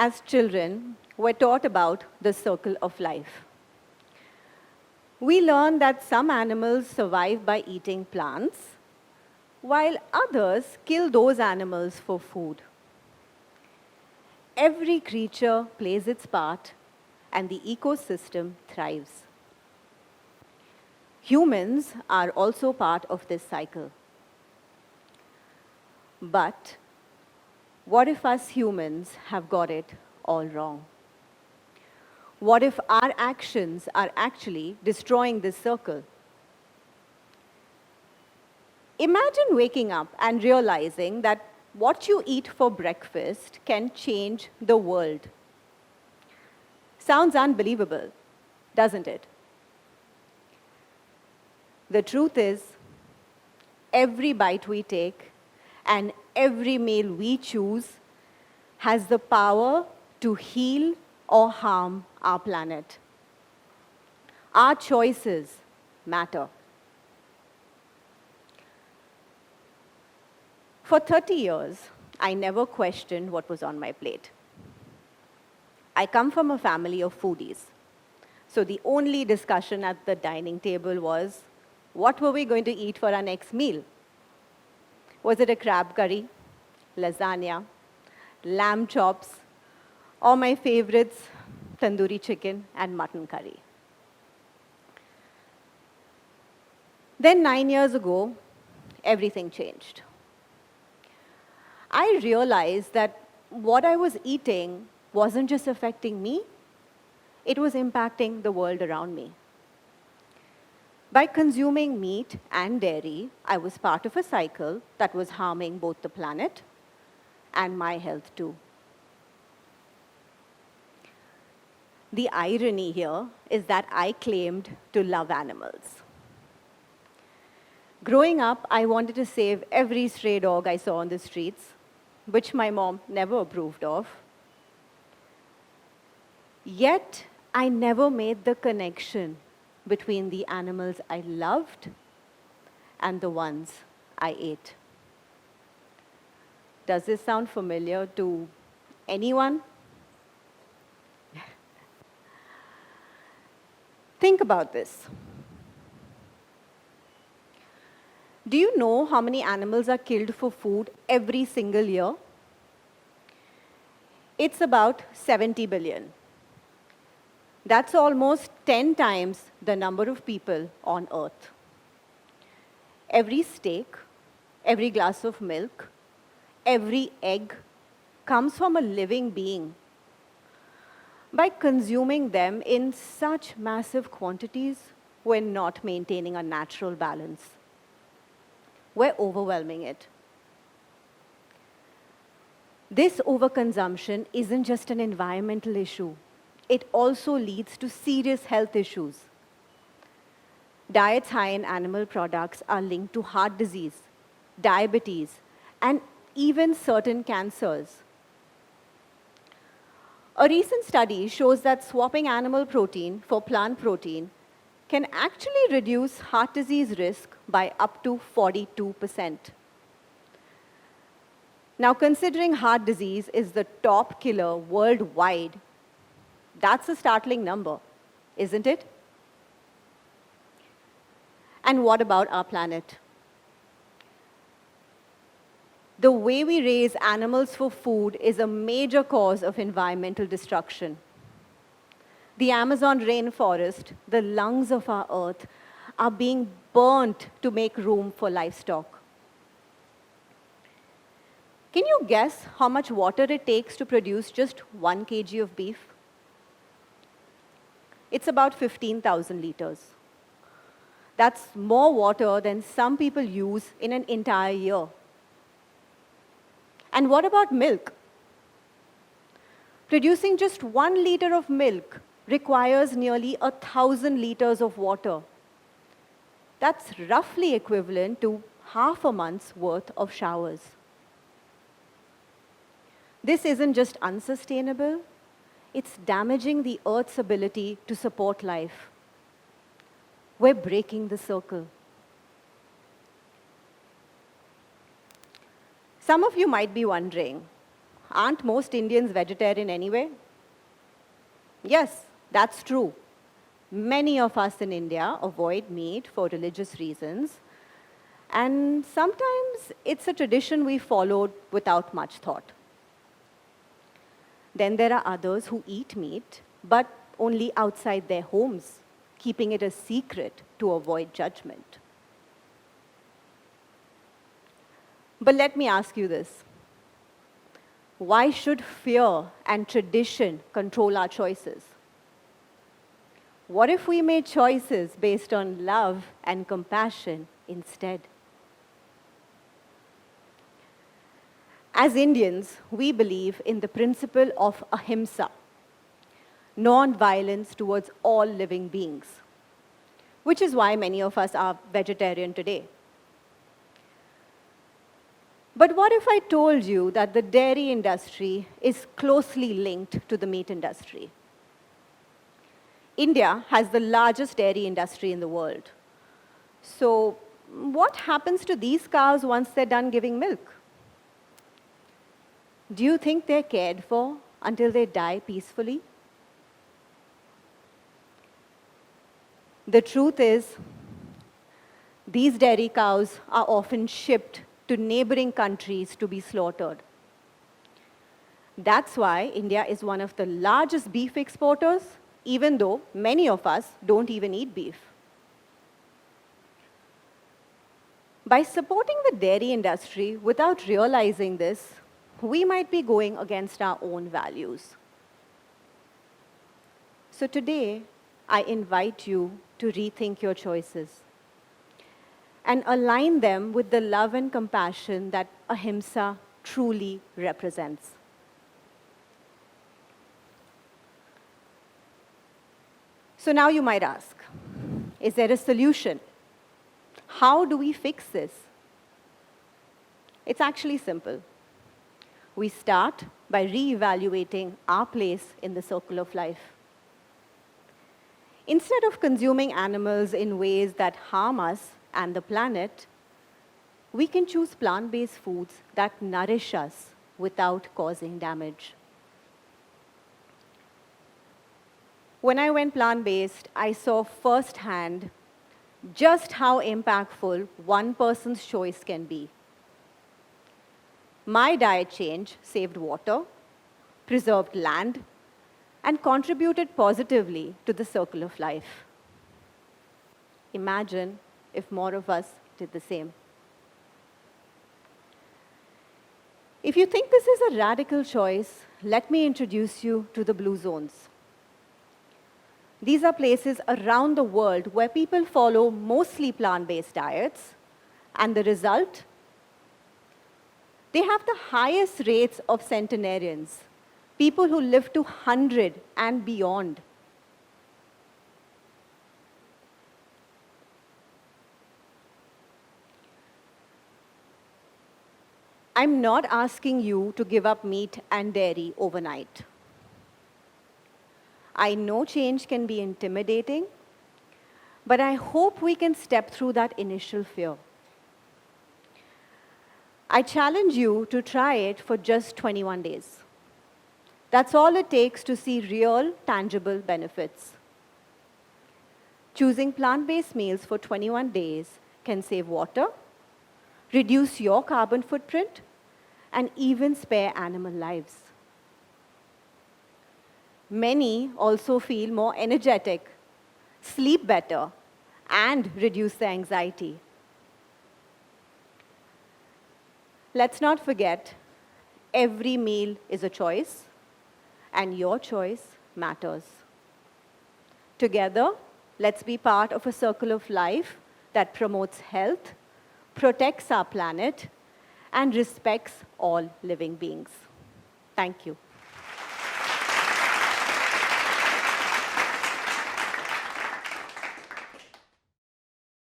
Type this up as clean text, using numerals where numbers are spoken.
as children, we're taught about the circle of life. We learn that some animals survive by eating plants, while others kill those animals for food. Every creature plays its part, and the ecosystem thrives. Humans are also part of this cycle. But what if us humans have got it all wrong? What if our actions are actually destroying this circle? Imagine waking up and realizing that what you eat for breakfast can change the world. Sounds unbelievable, doesn't it? The truth is, every bite we take and every meal we choose has the power to heal or harm our planet. Our choices matter. For 30 years, I never questioned what was on my plate. I come from a family of foodies. So the only discussion at the dining table was, what were we going to eat for our next meal? Was it a crab curry, lasagna, lamb chops, or my favorites, tandoori chicken and mutton curry? Then 9 years ago, everything changed. I realized that what I was eating wasn't just affecting me, it was impacting the world around me. By consuming meat and dairy, I was part of a cycle that was harming both the planet and my health too. The irony here is that I claimed to love animals. Growing up, I wanted to save every stray dog I saw on the streets, which my mom never approved of. Yet, I never made the connection between the animals I loved and the ones I ate. Does this sound familiar to anyone? Think about this. Do you know how many animals are killed for food every single year? It's about 70 billion. That's almost 10 times the number of people on Earth. Every steak, every glass of milk, every egg comes from a living being. By consuming them in such massive quantities, we're not maintaining a natural balance. We're overwhelming it. This overconsumption isn't just an environmental issue. It also leads to serious health issues. Diets high in animal products are linked to heart disease, diabetes, and even certain cancers. A recent study shows that swapping animal protein for plant protein can actually reduce heart disease risk by up to 42%. Now, considering heart disease is the top killer worldwide, that's a startling number, isn't it? And what about our planet? The way we raise animals for food is a major cause of environmental destruction. The Amazon rainforest, the lungs of our Earth, are being burnt to make room for livestock. Can you guess how much water it takes to produce just 1 kg of beef? It's about 15,000 liters. That's more water than some people use in an entire year. And what about milk? Producing just 1 liter of milk requires nearly 1,000 liters of water. That's roughly equivalent to half a month's worth of showers. This isn't just unsustainable, it's damaging the Earth's ability to support life. We're breaking the circle. Some of you might be wondering, aren't most Indians vegetarian anyway? Yes, that's true. Many of us in India avoid meat for religious reasons, and sometimes it's a tradition we followed without much thought. Then there are others who eat meat, but only outside their homes, keeping it a secret to avoid judgment. But let me ask you this. Why should fear and tradition control our choices? What if we made choices based on love and compassion instead? As Indians, we believe in the principle of ahimsa, non-violence towards all living beings, which is why many of us are vegetarian today. But what if I told you that the dairy industry is closely linked to the meat industry? India has the largest dairy industry in the world. So what happens to these cows once they're done giving milk? Do you think they're cared for until they die peacefully? The truth is, these dairy cows are often shipped to neighboring countries to be slaughtered. That's why India is one of the largest beef exporters, even though many of us don't even eat beef. By supporting the dairy industry without realizing this, we might be going against our own values. So today, I invite you to rethink your choices and align them with the love and compassion that ahimsa truly represents. So now you might ask, is there a solution? How do we fix this? It's actually simple. We start by re-evaluating our place in the circle of life. Instead of consuming animals in ways that harm us and the planet, we can choose plant-based foods that nourish us without causing damage. When I went plant-based, I saw firsthand just how impactful one person's choice can be. My diet change saved water, preserved land, and contributed positively to the circle of life. Imagine if more of us did the same. If you think this is a radical choice, let me introduce you to the Blue Zones. These are places around the world where people follow mostly plant-based diets, and the result? They have the highest rates of centenarians, people who live to 100 and beyond. I'm not asking you to give up meat and dairy overnight. I know change can be intimidating, but I hope we can step through that initial fear. I challenge you to try it for just 21 days. That's all it takes to see real, tangible benefits. Choosing plant-based meals for 21 days can save water, reduce your carbon footprint, and even spare animal lives. Many also feel more energetic, sleep better, and reduce their anxiety. Let's not forget, every meal is a choice, and your choice matters. Together, let's be part of a circle of life that promotes health, protects our planet, and respects all living beings. Thank you.